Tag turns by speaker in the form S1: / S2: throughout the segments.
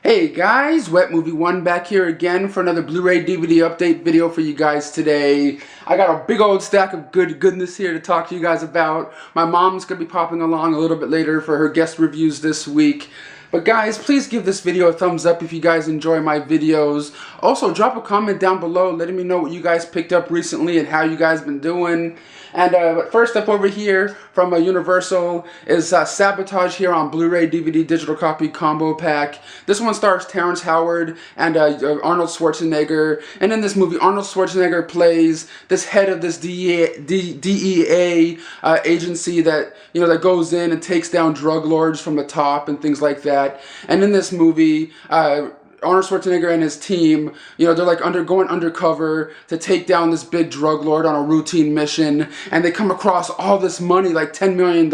S1: Hey guys, Wet Movie 1 back here again for another Blu-ray DVD update video for you guys today. I got a big old stack of goodness here to talk to you guys about. My mom's going to be popping along a little bit later for her guest reviews this week. But guys, please give this video a thumbs up if you guys enjoy my videos. Also, drop a comment down below letting me know what you guys picked up recently and how you guys been doing. And but first up over here from Universal is Sabotage here on Blu-ray DVD digital copy combo pack. This one stars Terrence Howard and Arnold Schwarzenegger. And in this movie, Arnold Schwarzenegger plays this head of this DEA agency that that goes in and takes down drug lords from the top and things like that. And in this movie, Arnold Schwarzenegger and his team, they're like going undercover to take down this big drug lord on a routine mission, and they come across all this money, like $10 million,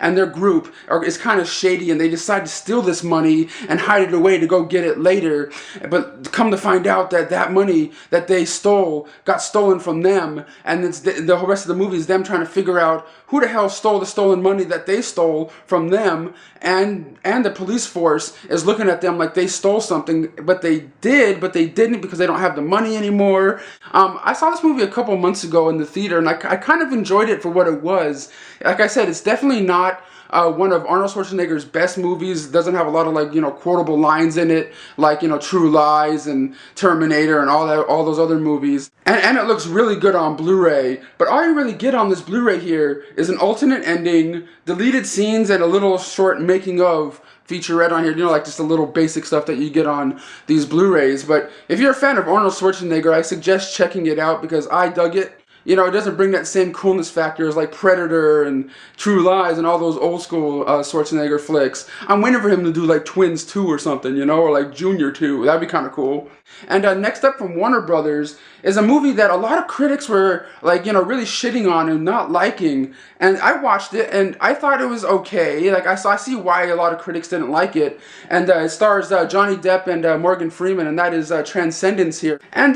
S1: and their group is kind of shady, and they decide to steal this money and hide it away to go get it later. But come to find out that that money that they stole got stolen from them, and it's the whole rest of the movie is them trying to figure out who the hell stole the stolen money that they stole from them, and the police force is looking at them like they stole something, but they didn't because they don't have the money anymore. I saw this movie a couple months ago in the theater, and I kind of enjoyed it for what it was. Like I said, it's definitely not one of Arnold Schwarzenegger's best movies. It doesn't have a lot of quotable lines in it, like True Lies and Terminator and all those other movies. And it looks really good on Blu-ray. But all you really get on this Blu-ray here is an alternate ending, deleted scenes, and a little short making of featurette on here, like just a little basic stuff that you get on these Blu-rays. But if you're a fan of Arnold Schwarzenegger, I suggest checking it out because I dug it. It doesn't bring that same coolness factor as like Predator and True Lies and all those old school Schwarzenegger flicks. I'm waiting for him to do like Twins 2 or something, or like Junior 2. That'd be kind of cool. And next up from Warner Brothers is a movie that a lot of critics were like, really shitting on and not liking. And I watched it and I thought it was okay. Like I see why a lot of critics didn't like it. And it stars Johnny Depp and Morgan Freeman, and that is Transcendence here. And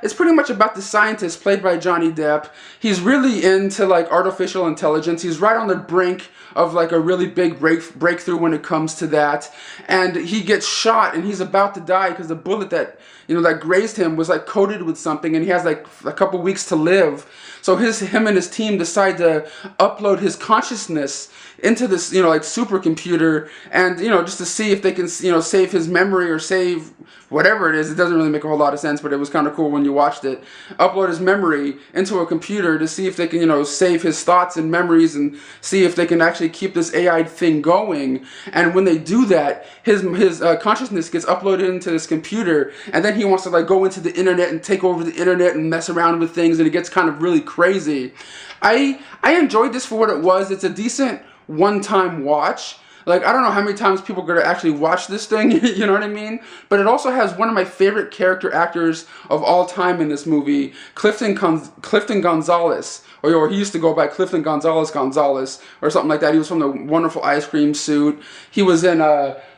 S1: it's pretty much about the scientist played by Johnny Depp. He's really into like artificial intelligence. He's right on the brink of like a really big breakthrough when it comes to that. And he gets shot and he's about to die because the bullet that that grazed him was like coated with something, and he has like a couple weeks to live. So him and his team decide to upload his consciousness into this like supercomputer, and just to see if they can save his memory or save whatever it is. It doesn't really make a whole lot of sense, but it was kind of cool when you watched it. Upload his memory into a computer to see if they can save his thoughts and memories, and see if they can actually keep this AI thing going. And when they do that, his consciousness gets uploaded into this computer, and then he wants to like go into the internet and take over the internet and mess around with things, and it gets kind of really crazy. I enjoyed this for what it was. It's a decent one-time watch. Like, I don't know how many times people are going to actually watch this thing, you know what I mean? But it also has one of my favorite character actors of all time in this movie, Clifton Gonzalez. Or he used to go by Clifton Gonzalez or something like that. He was from The Wonderful Ice Cream Suit. He was in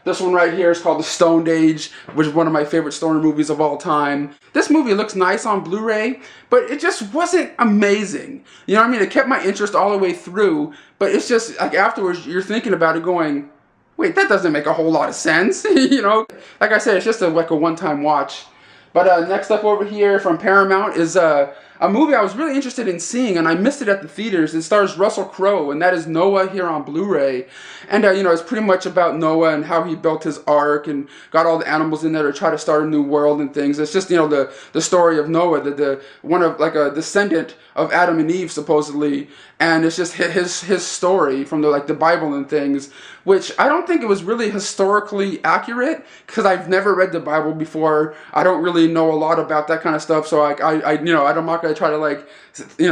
S1: this one right here is called The Stoned Age, which is one of my favorite stoner movies of all time. This movie looks nice on Blu-ray, but it just wasn't amazing. You know what I mean? It kept my interest all the way through, but it's just like afterwards you're thinking about it going, wait, that doesn't make a whole lot of sense. Like I said, it's just like a one-time watch. But next up over here from Paramount is a movie I was really interested in seeing, and I missed it at the theaters. It stars Russell Crowe, and that is Noah here on Blu-ray. And it's pretty much about Noah and how he built his ark and got all the animals in there to try to start a new world and things. It's just the story of Noah, the one of like a descendant of Adam and Eve supposedly, and it's just his story from the Bible and things, which I don't think it was really historically accurate because I've never read the Bible before. I don't really know a lot about that kind of stuff, so I'm not going to try to like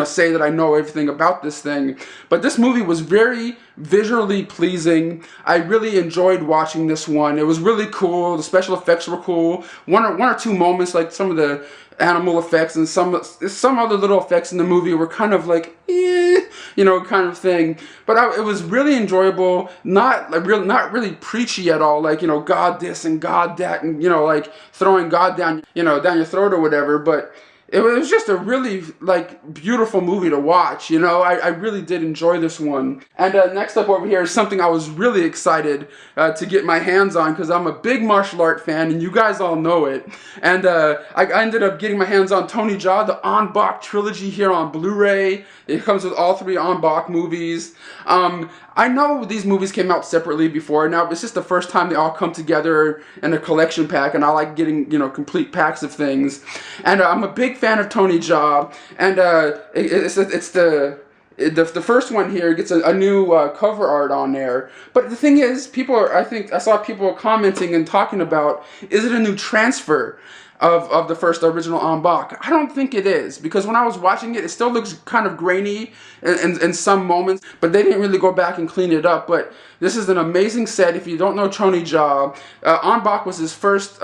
S1: say that I know everything about this thing. But this movie was very visually pleasing. I really enjoyed watching this one. It was really cool. The special effects were cool. One or two moments, like some of the animal effects and some other little effects in the movie were kind of like kind of thing. But it was really enjoyable. Not really preachy at all. Like God this and God that, and like throwing God down down your throat or whatever. But it was just a really like beautiful movie to watch. You know, I really did enjoy this one. And next up over here is something I was really excited to get my hands on because I'm a big martial art fan, and you guys all know it. And I ended up getting my hands on Tony Jaa, the Ong-bak Trilogy here on Blu-ray. It comes with all 3 Ong-bak movies. I know these movies came out separately before. Now it's just the first time they all come together in a collection pack, and I like getting, you know, complete packs of things. And I'm a big fan of Tony Jaa, and it's the first one here gets a new cover art on there. But the thing is, I think I saw people commenting and talking about, is it a new transfer of the first original Ong-bak? I don't think it is, because when I was watching it, it still looks kind of grainy in some moments, but they didn't really go back and clean it up. But this is an amazing set. If you don't know Tony Jaa, Ong-bak was his first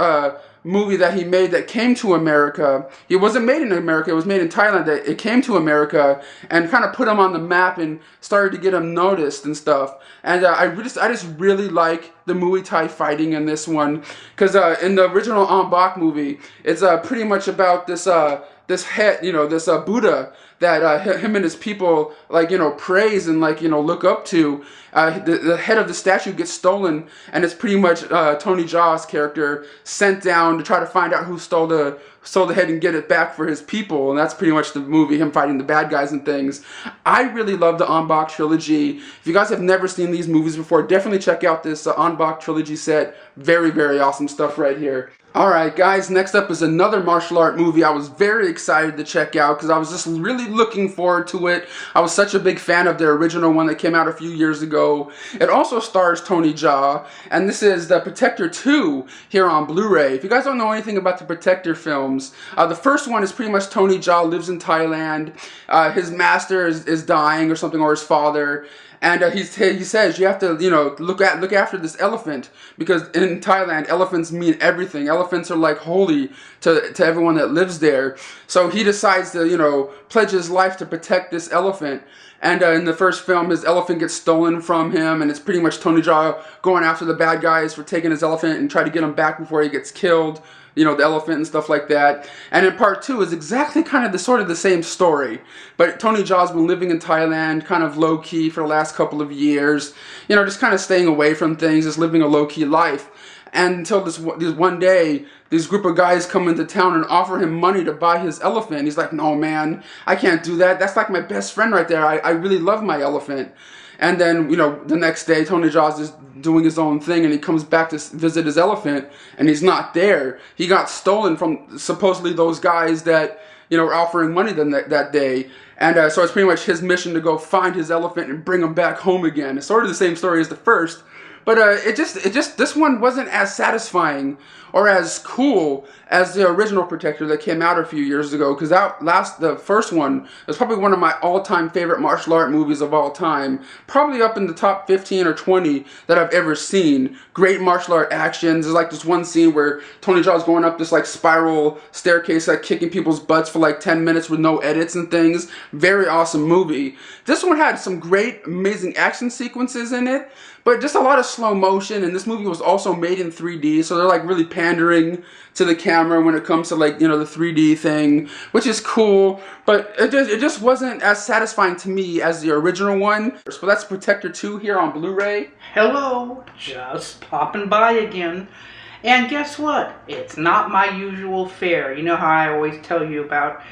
S1: movie that he made that came to America. It wasn't made in America, it was made in Thailand. It came to America and kind of put him on the map and started to get him noticed and stuff. And I just really like the Muay Thai fighting in this one, because in the original Ong-bak movie, it's pretty much about this head, you know, this Buddha that him and his people, like, you know, praise and, like, you know, look up to. The head of the statue gets stolen, and it's pretty much Tony Jaa's character sent down to try to find out who stole the head and get it back for his people. And that's pretty much the movie, him fighting the bad guys and things. I really love the Ong-bak Trilogy. If you guys have never seen these movies before, definitely check out this Ong-bak Trilogy set. Very, very awesome stuff right here. Alright guys, next up is another martial art movie I was very excited to check out because I was just really looking forward to it. I was such a big fan of the original one that came out a few years ago. It also stars Tony Jaa, and this is The Protector 2 here on Blu-ray. If you guys don't know anything about the Protector films, the first one is pretty much Tony Jaa lives in Thailand. His master is dying or something, or his father. And he says you have to, you know, look after this elephant, because in Thailand elephants mean everything. Elephants are like holy to everyone that lives there. So he decides to, you know, pledge his life to protect this elephant. And in the first film, his elephant gets stolen from him, and it's pretty much Tony Jaa going after the bad guys for taking his elephant and try to get him back before he gets killed. You know, the elephant and stuff like that. And in part 2 is exactly kind of the same story. But Tony Jaa's been living in Thailand kind of low-key for the last couple of years. You know, just kind of staying away from things, just living a low-key life. And until this one day, this group of guys come into town and offer him money to buy his elephant. He's like, no man, I can't do that. That's like my best friend right there. I really love my elephant. And then, you know, the next day, Tony Jaa's just doing his own thing, and he comes back to visit his elephant, and he's not there. He got stolen from supposedly those guys that, you know, were offering money that day. And so it's pretty much his mission to go find his elephant and bring him back home again. It's sort of the same story as the first. But this one wasn't as satisfying or as cool as the original Protector that came out a few years ago. Because the first one is probably one of my all-time favorite martial art movies of all time. Probably up in the top 15 or 20 that I've ever seen. Great martial art actions. There's like this one scene where Tony Jaa's going up this like spiral staircase, like kicking people's butts for like 10 minutes with no edits and things. Very awesome movie. This one had some great, amazing action sequences in it, but just a lot of slow motion. And this movie was also made in 3D, so they're like really pandering to the camera when it comes to, like, you know, the 3D thing, which is cool, but it just wasn't as satisfying to me as the original one. So that's Protector 2 here on Blu-ray.
S2: Hello, just popping by again. And guess what? It's not my usual fare. You know how I always tell you about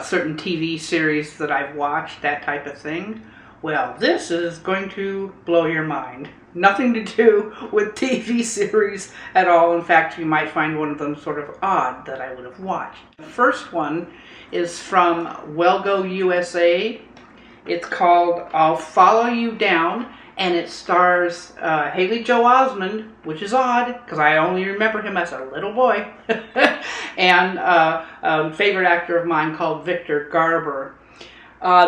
S2: certain TV series that I've watched, that type of thing? Well, this is going to blow your mind. Nothing to do with TV series at all. In fact, you might find one of them sort of odd that I would have watched. The first one is from Wellgo USA. It's called I'll Follow You Down, and it stars Haley Joel Osment, which is odd because I only remember him as a little boy, and a favorite actor of mine called Victor Garber.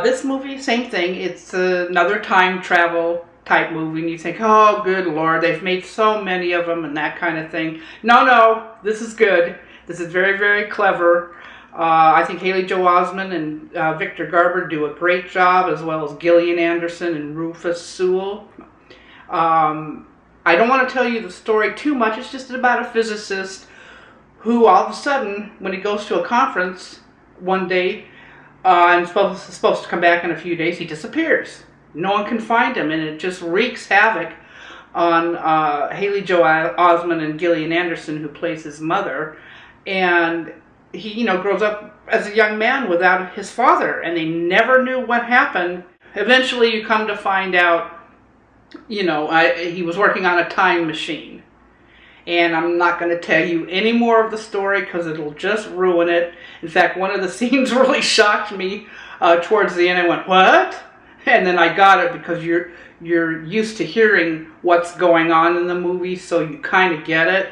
S2: This movie, same thing. It's another time travel type movie, and you think, oh, good Lord, they've made so many of them and that kind of thing. No, this is good. This is very, very clever. I think Haley Joel Osment and Victor Garber do a great job, as well as Gillian Anderson and Rufus Sewell. I don't want to tell you the story too much. It's just about a physicist who all of a sudden, when he goes to a conference, one day and supposed to come back in a few days. He disappears. No one can find him, and it just wreaks havoc on Haley Joel Osment and Gillian Anderson, who plays his mother. And he, grows up as a young man without his father, and they never knew what happened. Eventually, you come to find out, he was working on a time machine. And I'm not going to tell you any more of the story because it'll just ruin it. In fact, one of the scenes really shocked me towards the end. I went, what? And then I got it because you're used to hearing what's going on in the movie, so you kind of get it.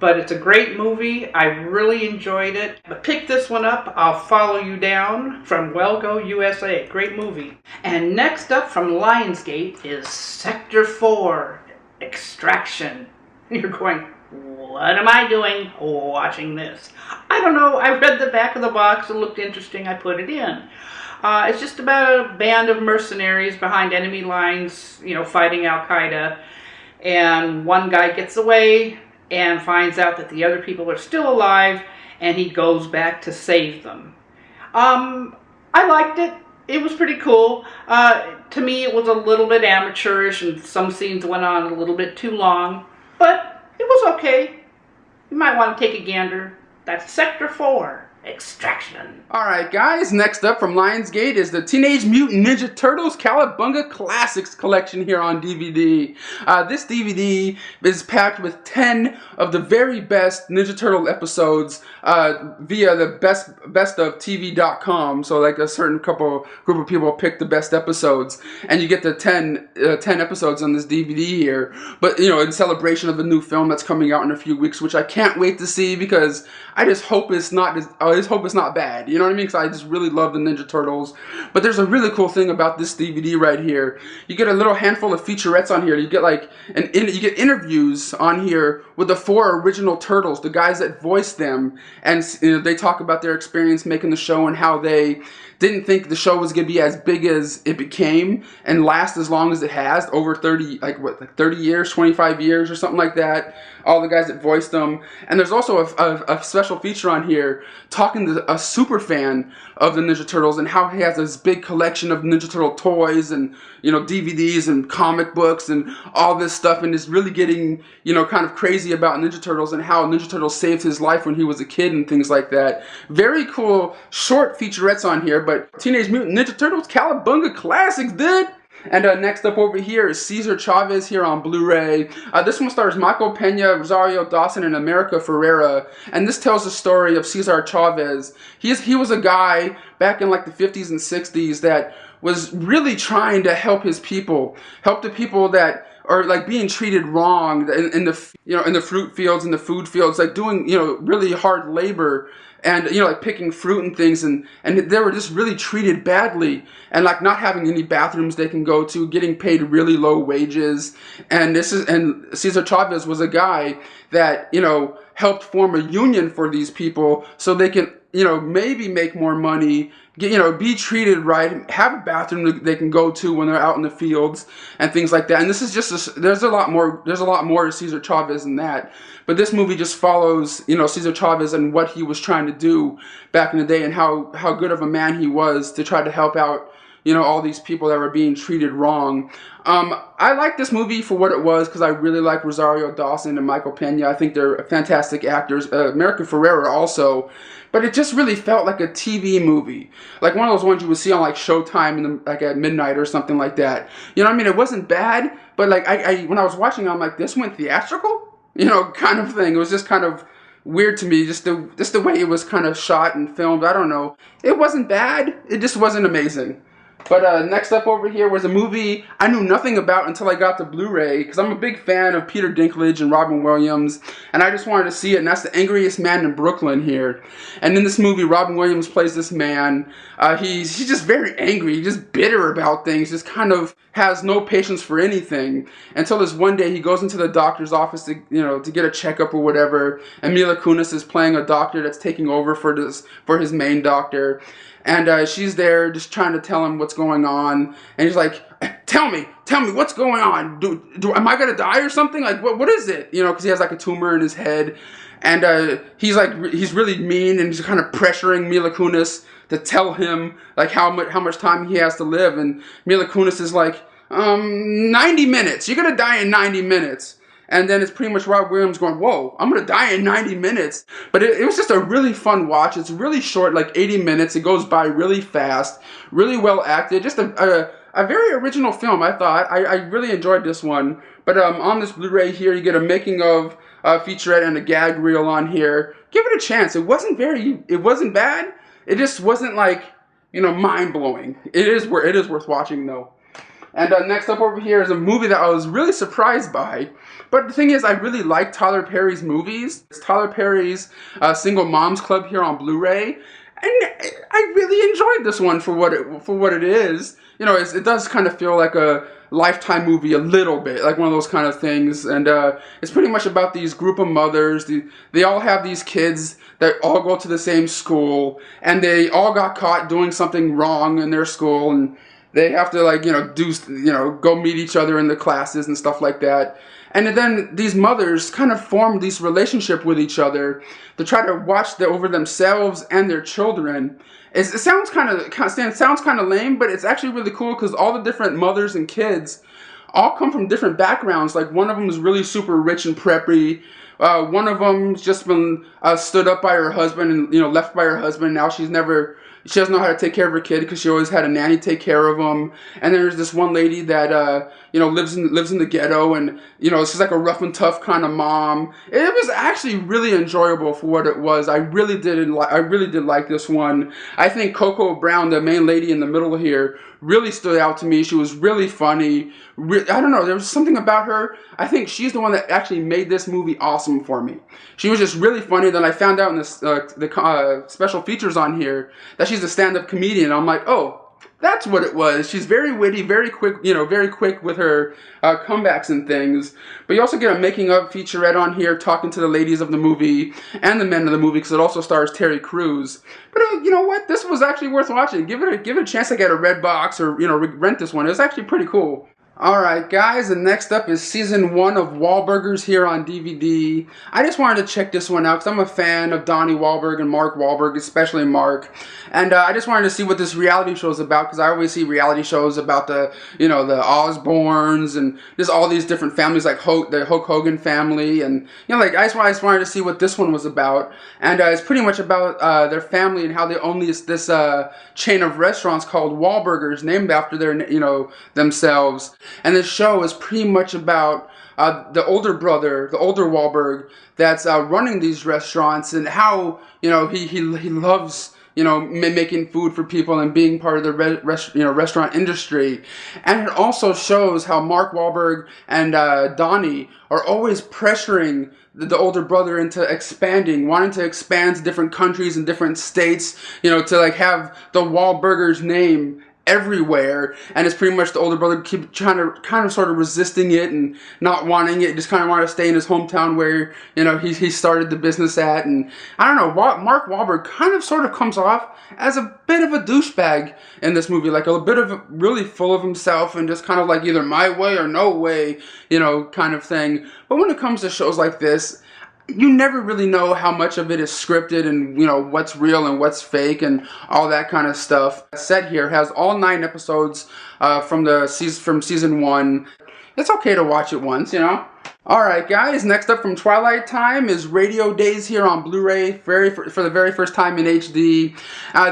S2: But it's a great movie. I really enjoyed it. But pick this one up. I'll Follow You Down from Wellgo, USA. Great movie. And next up from Lionsgate is Sector 4, Extraction. You're going, what am I doing watching this? I don't know. I read the back of the box. It looked interesting. I put it in. It's just about a band of mercenaries behind enemy lines, fighting Al-Qaeda. And one guy gets away and finds out that the other people are still alive, and he goes back to save them. I liked it. It was pretty cool. To me, it was a little bit amateurish, and some scenes went on a little bit too long. But it was okay. You might want to take a gander. That's Sector 4, Extraction.
S1: Alright guys, next up from Lionsgate is the Teenage Mutant Ninja Turtles Cowabunga Classics collection here on DVD. This DVD is packed with 10 of the very best Ninja Turtle episodes via the bestofTV.com. So like a certain group of people pick the best episodes, and you get the 10 episodes on this DVD here. But in celebration of the new film that's coming out in a few weeks, which I can't wait to see because I just hope it's not bad. You know what I mean? Because I just really love the Ninja Turtles. But there's a really cool thing about this DVD right here. You get a little handful of featurettes on here. You get you get interviews on here with the 4 original Turtles, the guys that voiced them, and they talk about their experience making the show and how they didn't think the show was going to be as big as it became and last as long as it has, over 30 years, 25 years or something like that. All the guys that voiced them. And there's also a special feature on here talking to a super fan of the Ninja Turtles and how he has this big collection of Ninja Turtle toys and DVDs and comic books and all this stuff, and is really getting kind of crazy about Ninja Turtles and how Ninja Turtles saved his life when he was a kid and things like that. Very cool short featurettes on here, but Teenage Mutant Ninja Turtles Cowabunga Classics, dude! And next up over here is Cesar Chavez here on Blu-ray. This one stars Michael Pena, Rosario Dawson, and America Ferrera. And this tells the story of Cesar Chavez. He was a guy back in like the 50s and 60s that was really trying to help his people. Help the people that are like being treated wrong in the fruit fields and the food fields, like doing really hard labor. And like picking fruit and things, and they were just really treated badly, and like not having any bathrooms they can go to, getting paid really low wages. And Cesar Chavez was a guy that helped form a union for these people so they can maybe make more money, be treated right, have a bathroom they can go to when they're out in the fields and things like that. And this is just there's a lot more to Cesar Chavez than that. But this movie just follows Cesar Chavez and what he was trying to do back in the day, and how good of a man he was to try to help out all these people that were being treated wrong. I like this movie for what it was because I really like Rosario Dawson and Michael Pena. I think they're fantastic actors. America Ferrera also. But it just really felt like a TV movie. Like one of those ones you would see on like Showtime like at midnight or something like that. You know what I mean? It wasn't bad, but like I when I was watching it, I'm like, this went theatrical? Kind of thing. It was just kind of weird to me, just the way it was kind of shot and filmed. I don't know. It wasn't bad. It just wasn't amazing. But next up over here was a movie I knew nothing about until I got the Blu-ray, because I'm a big fan of Peter Dinklage and Robin Williams, and I just wanted to see it, and that's The Angriest Man in Brooklyn here. And in this movie, Robin Williams plays this man. He's just very angry, just bitter about things, just kind of has no patience for anything, until this one day he goes into the doctor's office to get a checkup or whatever, and Mila Kunis is playing a doctor that's taking over for his main doctor. And she's there just trying to tell him what's what's going on, and he's like, tell me what's going on. Am I gonna die or something? Like, what is it? You know, because he has like a tumor in his head, and he's really mean, and he's kind of pressuring Mila Kunis to tell him like how much time he has to live, and Mila Kunis is like, 90 minutes. You're gonna die in 90 minutes. And then it's pretty much Rob Williams going, whoa, I'm going to die in 90 minutes. But it was just a really fun watch. It's really short, like 80 minutes. It goes by really fast, really well acted. Just a very original film, I thought. I really enjoyed this one. But on this Blu-ray here, you get a making of featurette and a gag reel on here. Give it a chance. It wasn't bad. It just wasn't like, mind-blowing. It is worth watching, though. And next up over here is a movie that I was really surprised by. But the thing is, I really like Tyler Perry's movies. It's Tyler Perry's Single Moms Club here on Blu-ray. And I really enjoyed this one for what it is. It does kind of feel like a Lifetime movie a little bit, like one of those kind of things. And it's pretty much about these group of mothers. They all have these kids that all go to the same school. And they all got caught doing something wrong in their school. And they have to go meet each other in the classes and stuff like that. And then these mothers kind of form this relationship with each other to try to watch over themselves and their children. It sounds kind of lame, but it's actually really cool because all the different mothers and kids all come from different backgrounds. Like one of them is really super rich and preppy. One of them's just been stood up by her husband and left by her husband. Now she doesn't know how to take care of her kid because she always had a nanny take care of him. And there's this one lady that lives in the ghetto, and she's like a rough and tough kind of mom. It was actually really enjoyable for what it was. I really did like this one. I think Coco Brown, the main lady in the middle here, really stood out to me. She was really funny. I don't know, there was something about her. I think she's the one that actually made this movie awesome for me. She was just really funny. Then I found out in the special features on here that she's a stand-up comedian. I'm like, oh, that's what it was. She's very witty, very quick with her comebacks and things. But you also get a making of featurette on here talking to the ladies of the movie and the men of the movie because it also stars Terry Crews. But you know what? This was actually worth watching. Give it a chance to get a red box or rent this one. It was actually pretty cool. Alright guys, and next up is season 1 of Wahlburgers here on DVD. I just wanted to check this one out because I'm a fan of Donnie Wahlberg and Mark Wahlberg, especially Mark. And I just wanted to see what this reality show is about because I always see reality shows about the Osbournes and just all these different families like the Hulk Hogan family. And I just wanted to see what this one was about. And it's pretty much about their family and how they own this chain of restaurants called Wahlburgers, named after themselves. And this show is pretty much about the older brother, the older Wahlberg, that's running these restaurants, and how he loves making food for people and being part of the restaurant industry. And it also shows how Mark Wahlberg and Donnie are always pressuring the older brother into wanting to expand to different countries and different states, to have the Wahlburgers name everywhere. And it's pretty much the older brother keep trying to kind of sort of resisting it and not wanting it, just kind of want to stay in his hometown where he started the business at. And I don't know, Mark Wahlberg kind of sort of comes off as a bit of a douchebag in this movie, like a bit of really full of himself and just kind of like either my way or no way, kind of thing. But when it comes to shows like this, you never really know how much of it is scripted and what's real and what's fake and all that kind of stuff. Set here has all 9 episodes from season 1. It's okay to watch it once, Alright guys, next up from Twilight Time is Radio Days here on Blu-ray for the very first time in HD.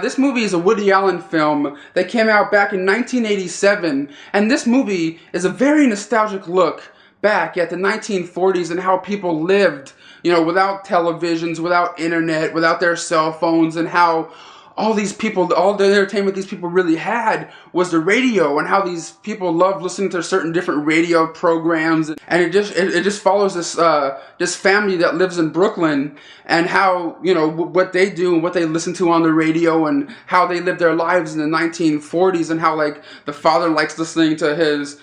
S1: This movie is a Woody Allen film that came out back in 1987, and this movie is a very nostalgic look back at the 1940s and how people lived, without televisions, without internet, without their cell phones, and how all the entertainment these people really had was the radio, and how these people loved listening to certain different radio programs. And it just follows this family that lives in Brooklyn, and how what they do and what they listen to on the radio, and how they live their lives in the 1940s, and how like the father likes listening to his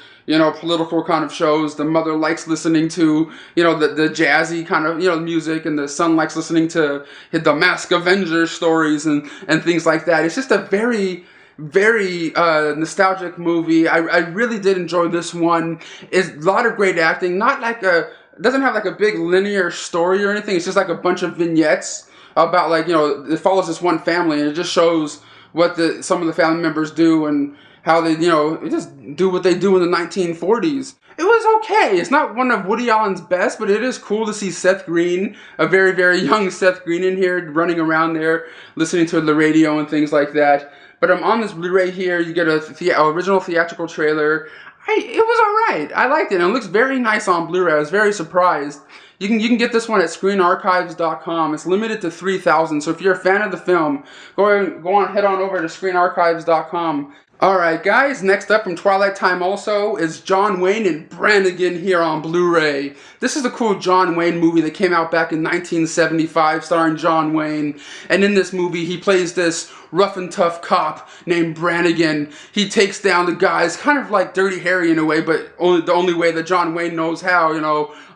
S1: political kind of shows. The mother likes listening to, the jazzy kind of, music, and the son likes listening to the Mask Avenger stories and things like that. It's just a very very nostalgic movie. I really did enjoy this one. It's a lot of great acting. Not like a doesn't have like a big linear story or anything. It's just like a bunch of vignettes about like it follows this one family and it just shows what some of the family members do and how they just do what they do in the 1940s. It was okay. It's not one of Woody Allen's best, but it is cool to see Seth Green, a very, very young Seth Green in here, running around there, listening to the radio and things like that. But I'm on this Blu-ray here. You get a original theatrical trailer. It was alright. I liked it. And it looks very nice on Blu-ray. I was very surprised. You can get this one at ScreenArchives.com. It's limited to 3,000. So if you're a fan of the film, head on over to ScreenArchives.com. Alright guys, next up from Twilight Time also is John Wayne and Brannigan here on Blu-ray. This is a cool John Wayne movie that came out back in 1975 starring John Wayne. And in this movie he plays this rough and tough cop named Brannigan. He takes down the guys, kind of like Dirty Harry in a way, but the only way that John Wayne knows how,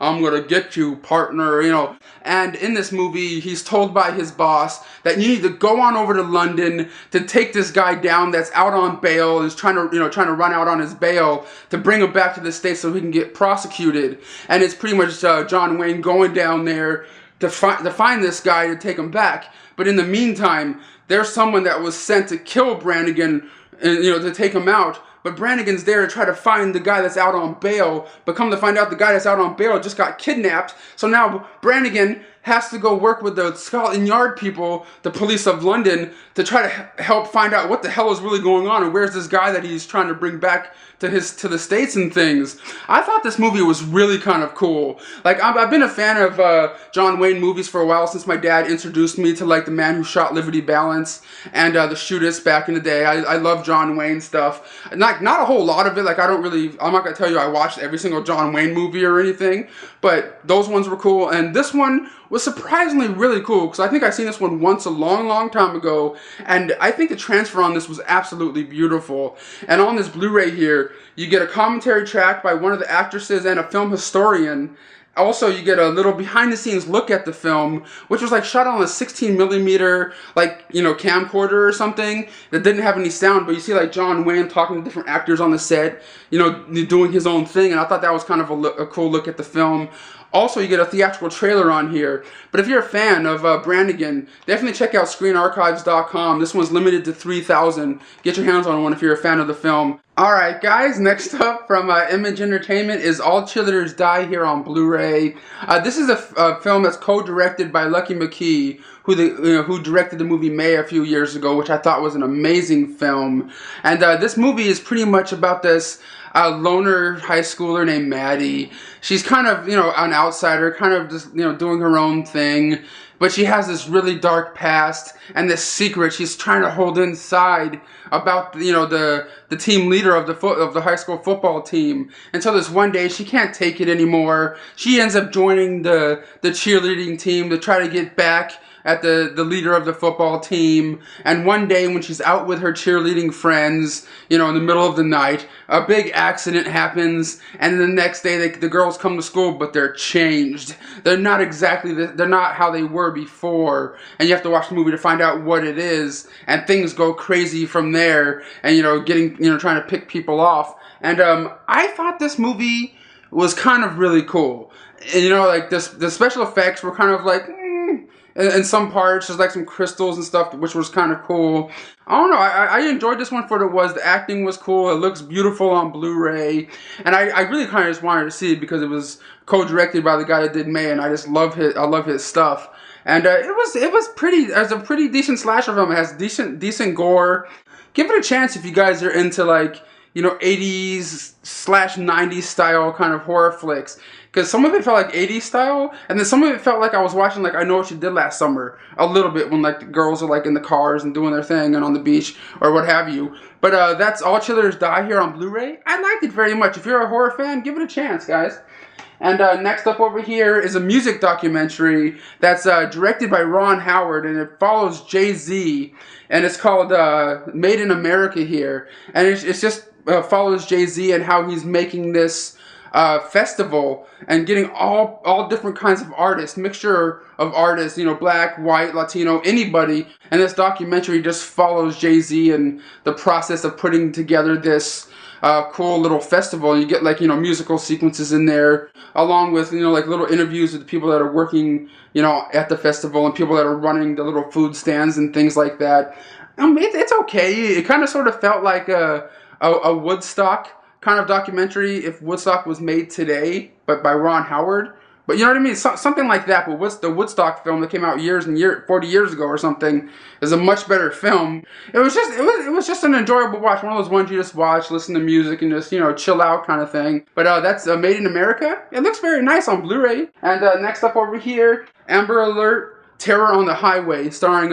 S1: I'm gonna get you, partner, And in this movie, he's told by his boss that you need to go on over to London to take this guy down that's out on bail and is trying to run out on his bail to bring him back to the States so he can get prosecuted. And it's pretty much John Wayne going down there to find this guy to take him back. But in the meantime, there's someone that was sent to kill Brannigan, to take him out. But Brannigan's there to try to find the guy that's out on bail. But come to find out, the guy that's out on bail just got kidnapped. So now Brannigan has to go work with the Scotland Yard people, the police of London, to try to help find out what the hell is really going on and where's this guy that he's trying to bring back to the States and things. I thought this movie was really kind of cool. Like, I've been a fan of John Wayne movies for a while since my dad introduced me to like The Man Who Shot Liberty Balance and The Shootist back in the day. I love John Wayne stuff. Not a whole lot of it. Like, I'm not gonna tell you I watched every single John Wayne movie or anything, but those ones were cool. And this one was surprisingly really cool because I think I seen this one once a long, long time ago, and I think the transfer on this was absolutely beautiful. And on this Blu-ray here, you get a commentary track by one of the actresses and a film historian. Also, you get a little behind-the-scenes look at the film, which was like shot on a 16mm camcorder or something that didn't have any sound, but you see like John Wayne talking to different actors on the set, doing his own thing, and I thought that was kind of a cool look at the film. Also, you get a theatrical trailer on here. But if you're a fan of Brannigan, definitely check out ScreenArchives.com. This one's limited to 3,000. Get your hands on one if you're a fan of the film. Alright guys, next up from Image Entertainment is All Cheerleaders Die here on Blu-ray. This is a film that's co-directed by Lucky McKee, who directed the movie May a few years ago, which I thought was an amazing film. And this movie is pretty much about this loner high schooler named Maddie. She's kind of, an outsider, kind of just, doing her own thing. But she has this really dark past and this secret she's trying to hold inside about, the team leader of the high school football team. Until this one day she can't take it anymore. She ends up joining the cheerleading team to try to get back at the leader of the football team. And one day when she's out with her cheerleading friends, in the middle of the night, a big accident happens, and the next day the girls come to school, but they're changed. They're not they're not how they were before, and you have to watch the movie to find out what it is, and things go crazy from there, and trying to pick people off. And I thought this movie was kind of really cool. And, the special effects were kind of like, in some parts, there's like some crystals and stuff, which was kind of cool. I don't know, I enjoyed this one for what it was. The acting was cool, it looks beautiful on Blu-ray, and I really kind of just wanted to see it because it was co-directed by the guy that did May, and I love his stuff. And it was a pretty decent slasher film. It has decent gore. Give it a chance if you guys are into like, 80s/90s style kind of horror flicks. Because some of it felt like 80s style, and then some of it felt like I was watching like I Know What You Did Last Summer a little bit, when like the girls are like in the cars and doing their thing and on the beach or what have you. But that's All Cheerleaders Die here on Blu-ray. I liked it very much. If you're a horror fan, give it a chance, guys. And next up over here is a music documentary that's directed by Ron Howard, and it follows Jay-Z, and it's called Made in America here. And it's just follows Jay-Z and how he's making this festival and getting all different kinds of artists, mixture of artists, you know, black, white, Latino, anybody. And this documentary just follows Jay-Z and the process of putting together this cool little festival. You get, like, you know, musical sequences in there, along with, you know, like little interviews with the people that are working, you know, at the festival, and people that are running the little food stands and things like that. It's okay. It kind of sort of felt like a Woodstock kind of documentary if Woodstock was made today, but by Ron Howard. But you know what I mean? Something like that. But what's the Woodstock film that came out 40 years ago or something is a much better film. It was just an enjoyable watch. One of those ones you just watch, listen to music, and just, you know, chill out kind of thing. But that's Made in America. It looks very nice on Blu-ray. And next up over here, Amber Alert, Terror on the Highway, starring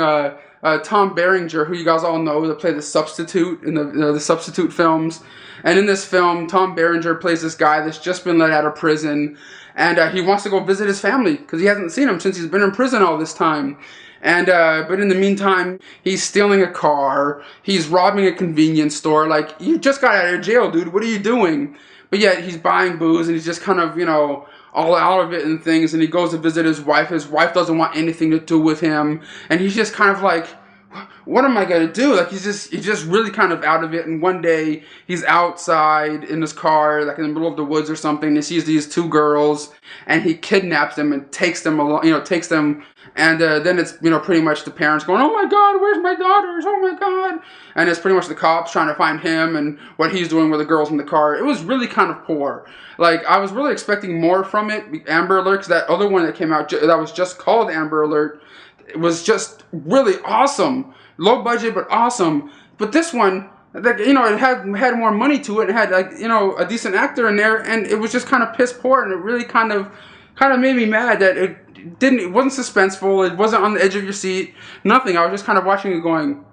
S1: Tom Berenger, who you guys all know, that played the Substitute in the Substitute films. And in this film, Tom Berenger plays this guy that's just been let out of prison, and he wants to go visit his family because he hasn't seen them since he's been in prison all this time. And but in the meantime, he's stealing a car, he's robbing a convenience store. Like, you just got out of jail, dude. What are you doing? But yet he's buying booze, and he's just kind of, you know, all out of it and things. And he goes to visit his wife. His wife doesn't want anything to do with him, and he's just kind of like, what am I gonna do? Like, he's just really kind of out of it. And one day he's outside in his car, like in the middle of the woods or something, and he sees these two girls, and he kidnaps them and takes them along, you know, and then it's, you know, pretty much the parents going, oh my God, where's my daughters? Oh my God. And it's pretty much the cops trying to find him and what he's doing with the girls in the car. It was really kind of poor. Like, I was really expecting more from it. Amber Alert, 'cause that other one that came out that was just called Amber Alert, it was just really awesome. Low budget, but awesome. But this one, like, you know, it had more money to it. It had, like, you know, a decent actor in there, and it was just kind of piss poor, and it really kind of made me mad that it wasn't suspenseful. It wasn't on the edge of your seat. Nothing. I was just kind of watching it going,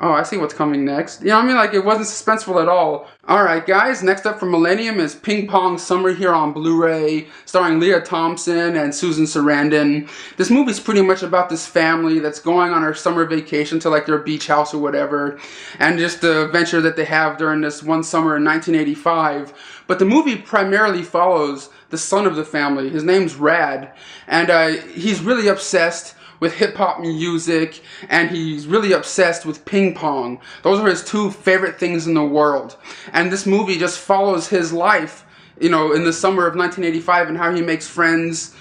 S1: oh, I see what's coming next. You know what I mean? Like, it wasn't suspenseful at all. Alright, guys, next up from Millennium is Ping Pong Summer here on Blu-ray, starring Leah Thompson and Susan Sarandon. This movie's pretty much about this family that's going on their summer vacation to, like, their beach house or whatever, and just the adventure that they have during this one summer in 1985. But the movie primarily follows the son of the family. His name's Rad, and he's really obsessed with hip-hop music, and he's really obsessed with ping pong. Those are his two favorite things in the world. And this movie just follows his life, you know, in the summer of 1985, and how he makes friends.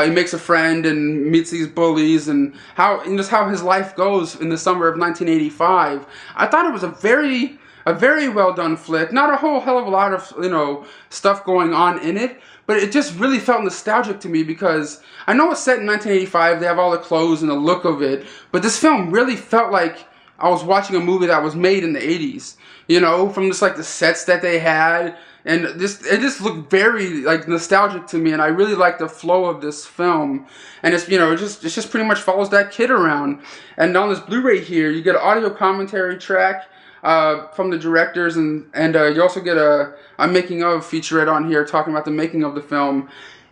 S1: He makes a friend and meets these bullies, and just how his life goes in the summer of 1985. I thought it was a very well done flick. Not a whole hell of a lot of, you know, stuff going on in it, but it just really felt nostalgic to me because I know it's set in 1985, they have all the clothes and the look of it, but this film really felt like I was watching a movie that was made in the 80s, you know, from just like the sets that they had, and it just looked very, like, nostalgic to me, and I really like the flow of this film. And it's, you know, it just pretty much follows that kid around. And on this Blu-ray here, you get an audio commentary track from the directors, and you also get a making of featurette on here talking about the making of the film.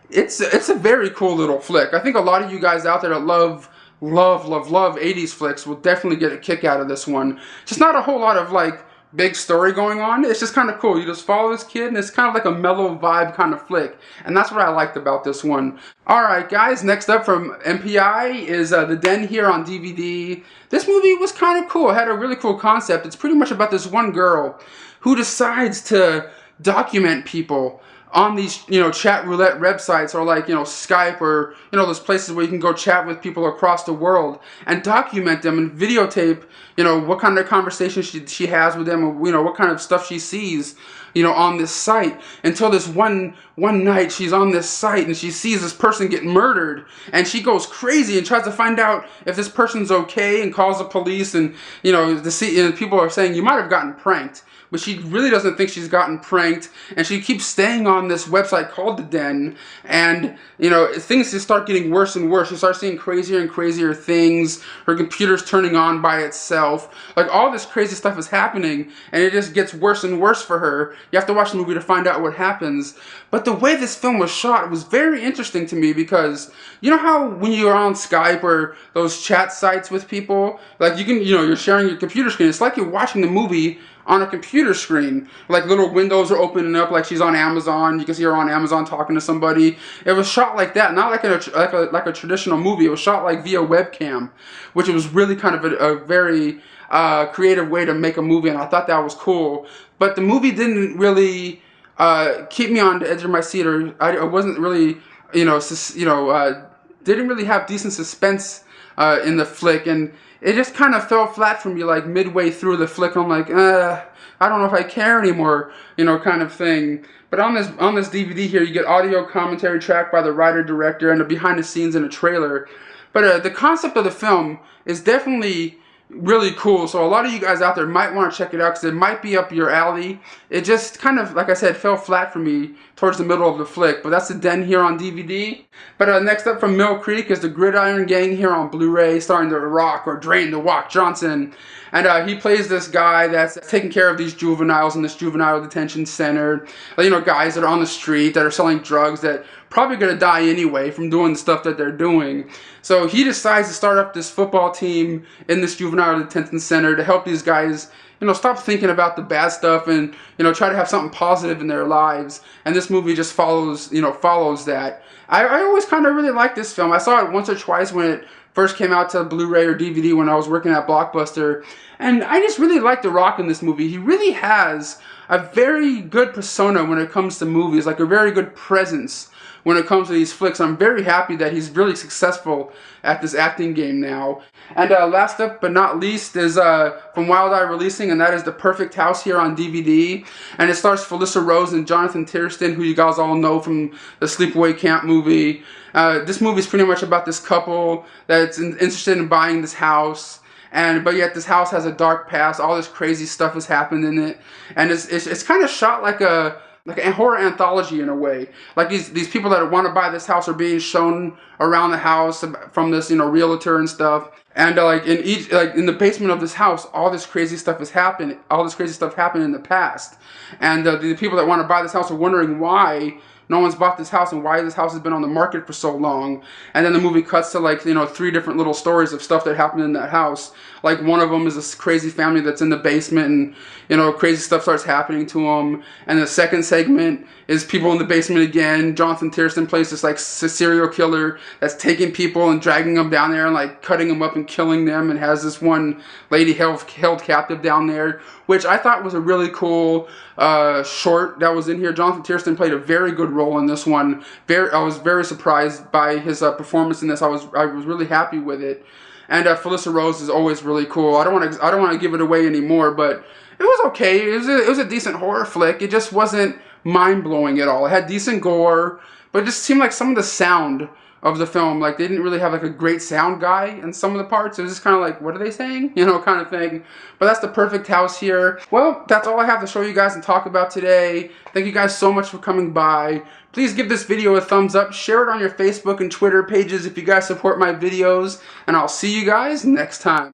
S1: It's a very cool little flick. I think a lot of you guys out there that love 80s flicks will definitely get a kick out of this one. Just not a whole lot of, like, big story going on. It's just kind of cool. You just follow this kid, and it's kind of like a mellow vibe kind of flick. And that's what I liked about this one. Alright, guys, next up from MPI is The Den here on DVD. This movie was kind of cool. It had a really cool concept. It's pretty much about this one girl who decides to document people on these, you know, chat roulette websites, or like, you know, Skype, or, you know, those places where you can go chat with people across the world and document them and videotape, you know, what kind of conversations she has with them, or, you know, what kind of stuff she sees, you know, on this site. Until this one night she's on this site and she sees this person get murdered, and she goes crazy and tries to find out if this person's okay and calls the police, and, you know, people are saying you might have gotten pranked. But she really doesn't think she's gotten pranked, and she keeps staying on this website called The Den, and, you know, things just start getting worse and worse. She starts seeing crazier and crazier things. Her computer's turning on by itself. Like, all this crazy stuff is happening, and it just gets worse and worse for her. You have to watch the movie to find out what happens. But the way this film was shot was very interesting to me, because you know how when you're on Skype or those chat sites with people, like, you can, you know, you're sharing your computer screen. It's like you're watching the movie on a computer screen. Like little windows are opening up, like she's on Amazon. You can see her on Amazon talking to somebody. It was shot like that, not like a traditional movie. It was shot like via webcam, which was really kind of a very creative way to make a movie, and I thought that was cool. But the movie didn't really keep me on the edge of my seat, or I wasn't really, didn't really have decent suspense in the flick, and it just kind of fell flat for me like midway through the flick. I'm like, I don't know if I care anymore, kind of thing. But on this DVD here, you get audio commentary track by the writer, director, and a behind the scenes and a trailer. But the concept of the film is definitely really cool, so a lot of you guys out there might want to check it out because it might be up your alley. It just kind of, like I said, fell flat for me towards the middle of the flick, but that's the Den here on DVD. But next up from Mill Creek is the Gridiron Gang here on Blu-ray, starring The Rock, or Dwayne The Rock Johnson. And he plays this guy that's taking care of these juveniles in this juvenile detention center. Guys that are on the street that are selling drugs that probably going to die anyway from doing the stuff that they're doing. So he decides to start up this football team in this juvenile detention center to help these guys, stop thinking about the bad stuff and, try to have something positive in their lives. And this movie just follows that. I always kind of really liked this film. I saw it once or twice when it first came out to Blu-ray or DVD when I was working at Blockbuster. And I just really like The Rock in this movie. He really has a very good persona when it comes to movies, like a very good presence when it comes to these flicks. I'm very happy that he's really successful at this acting game now. And last up but not least is from Wild Eye Releasing, and that is The Perfect House here on DVD. And it stars Felissa Rose and Jonathan Tiersten, who you guys all know from the Sleepaway Camp movie. This movie is pretty much about this couple that's interested in buying this house. But yet this house has a dark past. All this crazy stuff has happened in it. And it's kind of shot like a horror anthology in a way. Like these people that want to buy this house are being shown around the house from this realtor and stuff. And in the basement of this house, all this crazy stuff has happened. All this crazy stuff happened in the past. And the people that want to buy this house are wondering why no one's bought this house and why this house has been on the market for so long. And then the movie cuts to 3 different little stories of stuff that happened in that house. Like one of them is this crazy family that's in the basement and crazy stuff starts happening to them. And the second segment is people in the basement again. Jonathan Tiersten plays this serial killer that's taking people and dragging them down there and cutting them up and killing them, and has this one lady held captive down there, which I thought was a really cool short that was in here. Jonathan Tiersten played a very good role in this one. I was very surprised by his performance in this. I was really happy with it. And Felissa Rose is always really cool. I don't want to give it away anymore, but it was okay. It was a decent horror flick. It just wasn't mind-blowing at all. It had decent gore, but it just seemed like some of the sound of the film, they didn't really have a great sound guy in some of the parts. It was just kind of like, what are they saying? Kind of thing. But that's The Perfect House here. Well, that's all I have to show you guys and talk about today. Thank you guys so much for coming by. Please give this video a thumbs up. Share it on your Facebook and Twitter pages if you guys support my videos. And I'll see you guys next time.